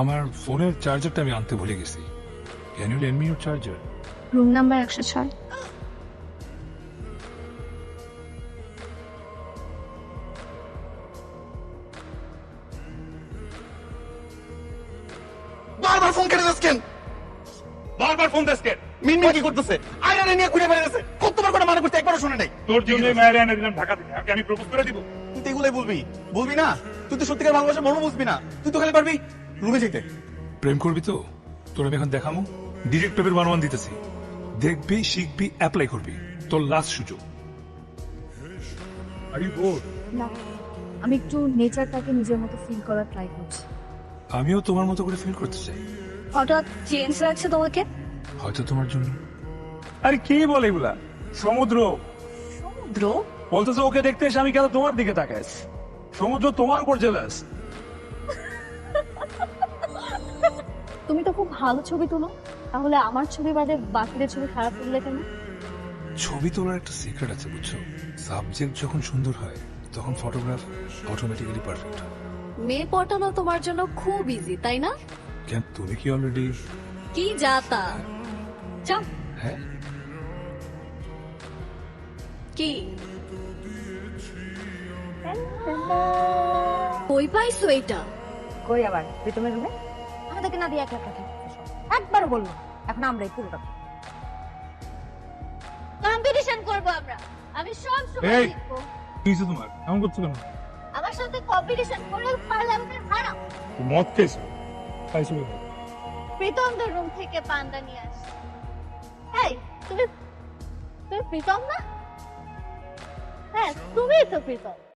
আমার ফোনের চার্জারটা আমি আনতে ভুলে গেছি। Can you lend me your charger? Room number 106। বারবার ফোন কেটে যাচ্ছ কেন? বারবার ফোন দেশকে মিনমিন কি করতেছে? আয়না নিয়ে ঘুরে বেড়াচ্ছে। কতবার করে মানা করতে একবারও শুনে নাই। তোর জন্যই মায়ের এনে দিলাম ঢাকা থেকে। আগে আমি প্রপোজ করে দিব। তুই তো এগুলাই বলবি। বলবি না? তুই তো সত্যিকার ভালোবাসা মনও বুঝবি না। তুই তো খালি পারবি রুমে যেতে। প্রেম করবি তো? তোর আমি এখন দেখামো। ডিরেক্ট পেপের 1-1 দিতেছি। দেখবি, শিখবি, অ্যাপ্লাই করবি। তোর লাস্ট সুযোগ। Are you bore? না, আমি একটু নেচারটাকে নিজের মতো ফিল করার ট্রাই করছি। আমিও তোমার মতো করে ফিল করতে চাই। হঠাৎ চেঞ্জ লাগছে তোমাকে? হয়তো তোমার জন্য। আরে কি বলে এগুলা? সমুদ্র সমুদ্র? বলতেছে ওকে দেখতে এসে আমি কেন তোমার দিকে তাকাইস? সমুদ্র তোমার উপর জেলাস। তুমি তো খুব ভালো ছবি তোলো, তাহলে আমার ছবি বাদে বাকিদের ছবি খারাপ তুললে কেন? ছবি তোলার একটা সিক্রেট আছে, বুঝছো? সাবজেক্ট যখন সুন্দর হয় তখন ফটোগ্রাফ অটোমেটিক্যালি পারফেক্ট হয়। মেয়ে পটানো তোমার জন্য খুব ইজি, তাই না? কেন, তুমি কি অলরেডি? কি যাতা যাও। হ্যাঁ, কি কই পাইছো এটা? কই আবার প্রীতমের রুমে আমাদেরকে না দিয়ে একা একা থাকতে একবার বললো, এখন আমরাই পুরোটা কম্পিটিশন করব আমরা। আমি সব সময় এই! জিতবো। কি হয়েছে তোমার? এমন করছো কেন? আমার সাথে কম্পিটিশন করে পারলে আমাকে হারাও। মদ খেয়েছো? খাইছো কেন? প্রীতমদের রুম থেকে পান্ডা নিয়ে আসি। এই তুমি তুমি প্রীতম না? হ্যাঁ তুমিই তো প্রীতম।